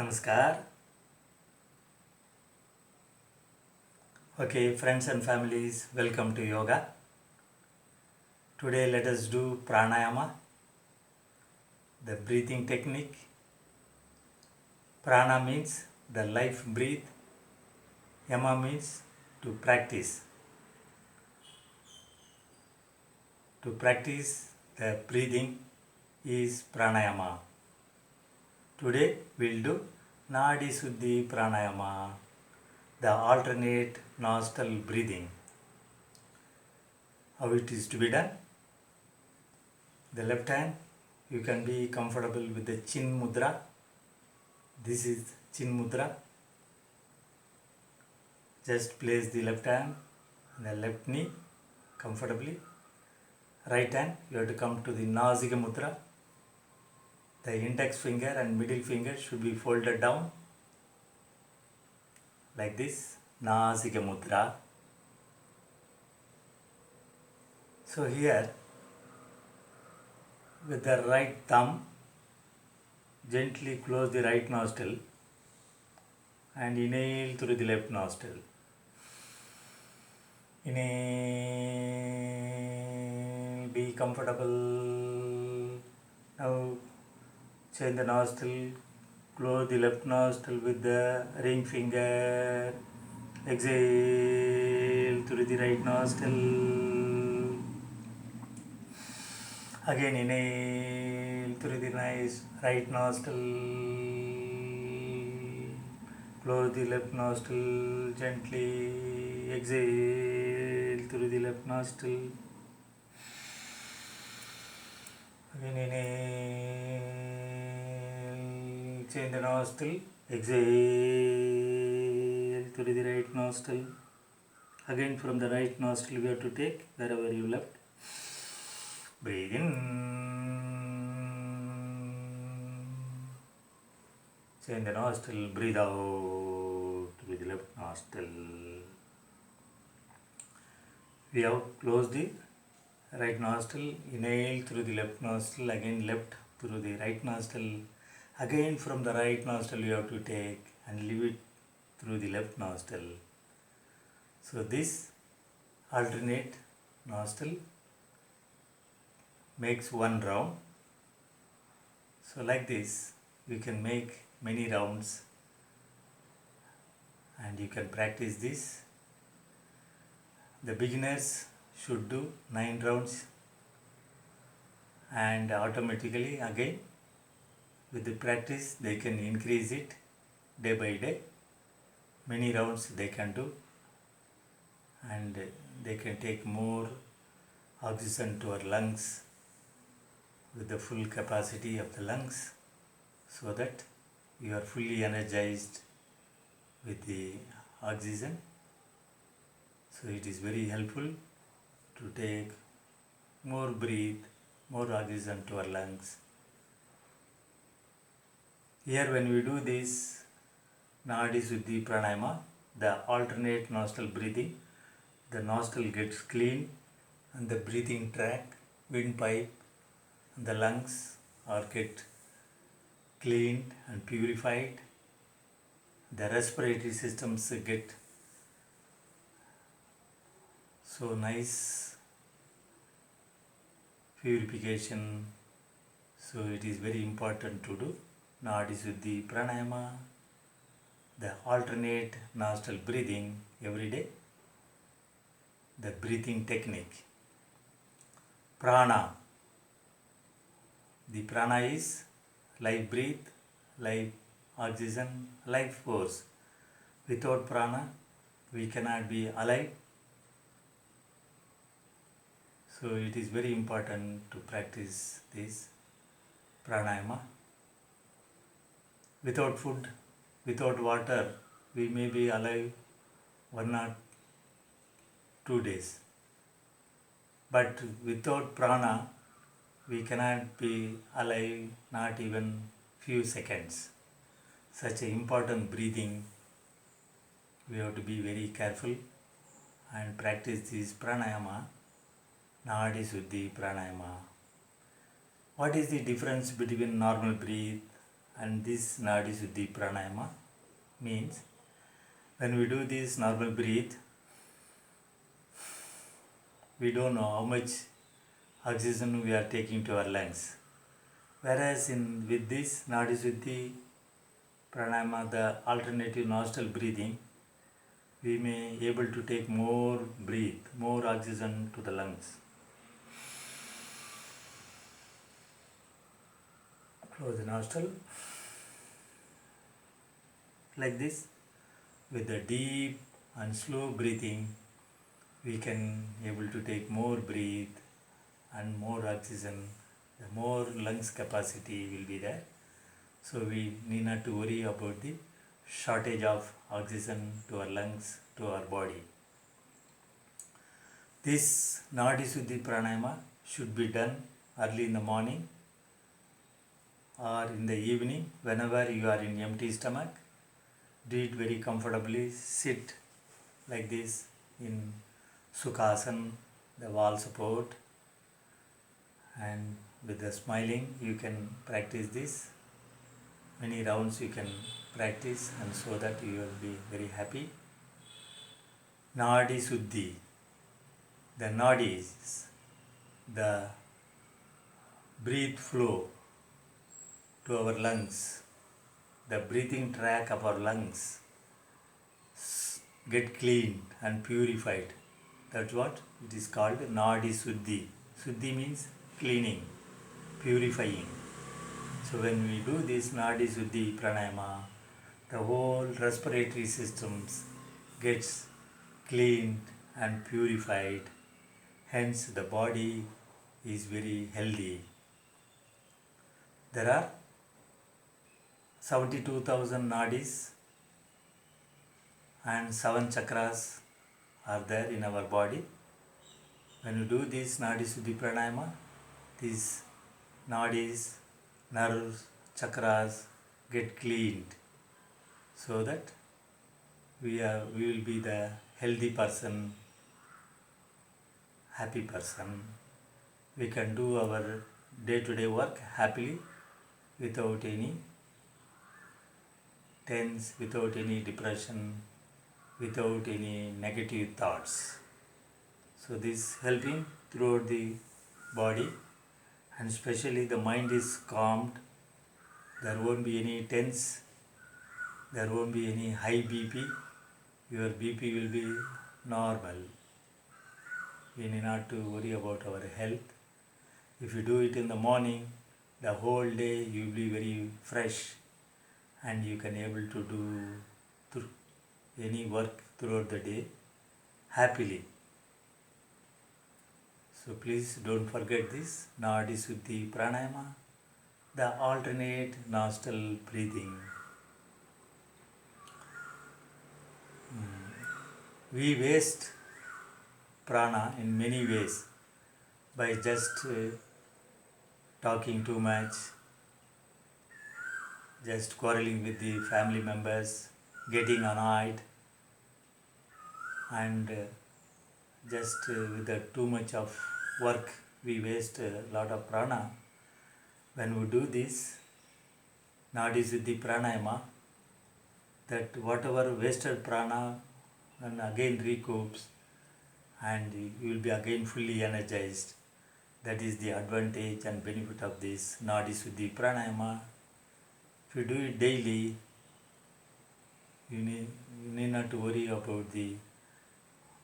Namaskar. Okay, friends and families, welcome to yoga. Today let us do pranayama, the breathing technique. Prana means the life breathe. Yama means to practice. To practice the breathing is pranayama. Today we'll do Nadi Suddhi pranayama, the alternate nostril breathing. How it is to be done? The left hand, you can be comfortable with the chin mudra. This is chin mudra. Just place the left hand on the left knee comfortably. Right hand, you have to come to the Nasika mudra. The index finger and middle finger should be folded down like this, Nasika mudra. So here, with the right thumb, gently close the right nostril and inhale through the left nostril. Inhale, be comfortable. Now change the nostril, close the left nostril with the ring finger. Exhale through the right nostril. Again inhale through the nice right nostril. Close the left nostril gently. Exhale through the left nostril. Again inhale. Change the nostril. Exhale through the right nostril. Again from the right nostril we have to take wherever you left. Breathe in. Change the nostril. Breathe out with the left nostril. We have closed the right nostril. Inhale through the left nostril. Again left through the right nostril. Again from the right nostril you have to take and leave it through the left nostril. So this alternate nostril makes one round. So like this you can make many rounds and you can practice this. The beginners should do 9 rounds and automatically again with the practice they can increase it day by day. Many rounds they can do and they can take more oxygen to our lungs with the full capacity of the lungs so that you are fully energized with the oxygen. So it is very helpful to take more breathe, more oxygen to our lungs. Here when we do this Nadi Suddhi pranayama, the alternate nostril breathing, the nostril gets clean and the breathing tract, windpipe and the lungs are get cleaned and purified. The respiratory systems get so nice purification. So it is very important to do Nadi Suddhi pranayama, the alternate nostril breathing every day. The breathing technique. Prana. The prana is life breath, life oxygen, life force. Without prana, we cannot be alive. So it is very important to practice this pranayama. Without food, without water, we may be alive 1 or 2 days. But without prana, we cannot be alive not even few seconds. Such an important breathing, we have to be very careful and practice this pranayama, Nadi Suddhi pranayama. What is the difference between normal breath And this Nadi Shuddhi Pranayama means when we do this normal breathe, we don't know how much oxygen we are taking to our lungs. Whereas with this Nadi Shuddhi Pranayama, the alternative nostril breathing, we may able to take more oxygen to the lungs. Close the nostril like this. With the deep and slow breathing, we can able to take more breath and more oxygen. The more lungs capacity will be there. So we need not to worry about the shortage of oxygen to our lungs, to our body. This Nadi Shuddhi Pranayama should be done early in the morning or in the evening whenever you are in empty stomach. Do it very comfortably. Sit like this in Sukhasana, the wall support, and with the smiling you can practice this. Many rounds you can practice, and so that you will be very happy. Nadi Shuddhi. The nadis, the breath flow to our lungs, the breathing track of our lungs get cleaned and purified. That's what it is called Nadi Shuddhi. Shuddhi means cleaning, purifying. So when we do this Nadi Shuddhi Pranayama, the whole respiratory systems gets cleaned and purified. Hence the body is very healthy. There are 72,000 nadis and 7 chakras are there in our body. When you do this Nadi Shuddhi Pranayama, these nadis, nerves, chakras get cleaned, so that we will be the healthy person, happy person. We can do our day-to-day work happily, without any tense, without any depression, without any negative thoughts. So this helping throughout the body, and especially the mind is calmed. There won't be any tense, there won't be any high BP. Your BP will be normal. We need not to worry about our health. If you do it in the morning, the whole day you will be very fresh, and you can able to do any work throughout the day happily. So please don't forget this Nadi Shuddhi Pranayama, the alternate nostril breathing. We waste prana in many ways by just talking too much, just quarreling with the family members, getting annoyed, and just with the too much of work we waste a lot of prana. When we do this Nadi Shuddhi Pranayama, that whatever wasted prana and again recoups, and you will be again fully energized. That is the advantage and benefit of this Nadi Shuddhi Pranayama. If you do it daily, you need not to worry about the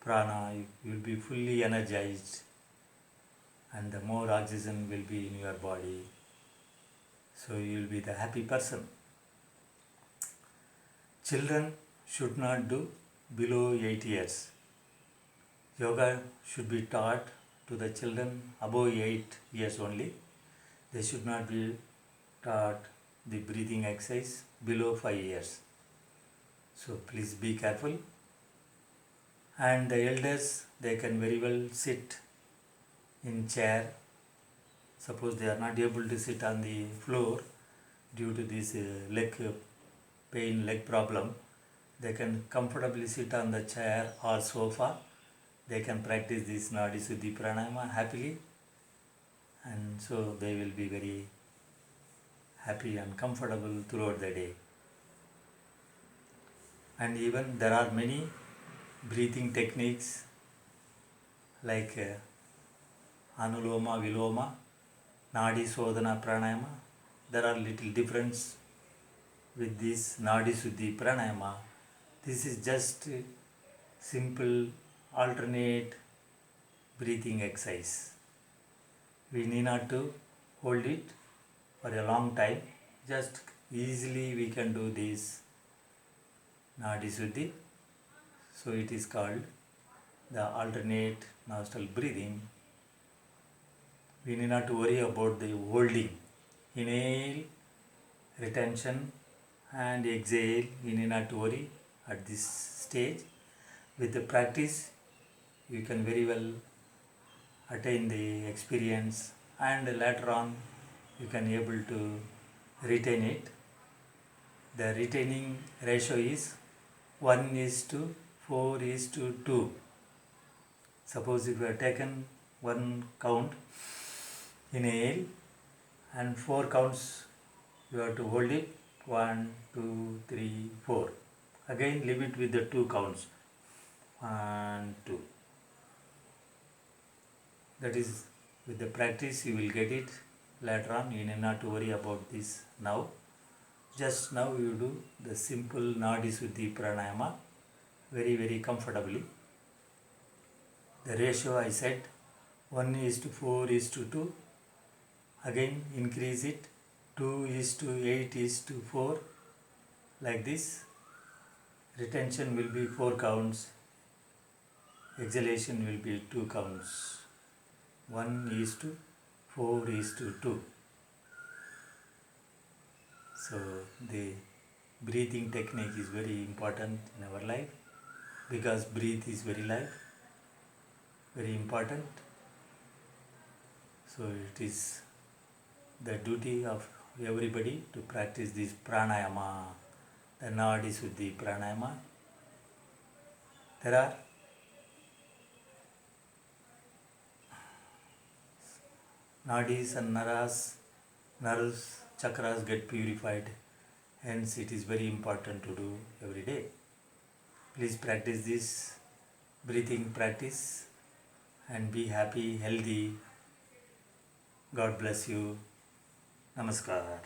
prana. You will be fully energized, and the more oxygen will be in your body. So you will be the happy person. Children should not do below 8 years. Yoga should be taught to the children above 8 years only. They should not be taught the breathing exercise below 5 years. So please be careful. And the elders, they can very well sit in chair. Suppose they are not able to sit on the floor due to this leg pain, leg problem, they can comfortably sit on the chair or sofa. They can practice this Nadi Shuddhi Pranayama happily, and so they will be very happy and comfortable throughout the day. And even there are many breathing techniques like Anuloma Viloma, Nadi Sodhana Pranayama. There are little difference with this Nadi Suddhi Pranayama. This is just simple alternate breathing exercise. We need not to hold it for a long time. Just easily we can do this Nadi Suddhi. So it is called the alternate nostril breathing. We need not to worry about the holding. Inhale, retention and exhale. We need not to worry at this stage. With the practice, you can very well attain the experience, and later on you can able to retain it. The retaining ratio is 1:4:2. Suppose if you have taken one count, inhale, and 4 counts you have to hold it, 1, 2, 3, 4. Again leave it with the 2 counts, 1, 2. That is, with the practice you will get it later on. You need not to worry about this now. Just now you do the simple Nadi Suddhi Pranayama very comfortably. The ratio I said 1:4:2. Again increase it 2:8:4, like this. Retention will be 4 counts, exhalation will be 2 counts, 1:4:2. So the breathing technique is very important in our life, because breath is very important. So it is the duty of everybody to practice this pranayama, the Nadi Suddhi Pranayama. There are nadis and nerves, chakras get purified. Hence it is very important to do every day. Please practice this breathing practice and be happy, healthy. God bless you. Namaskar.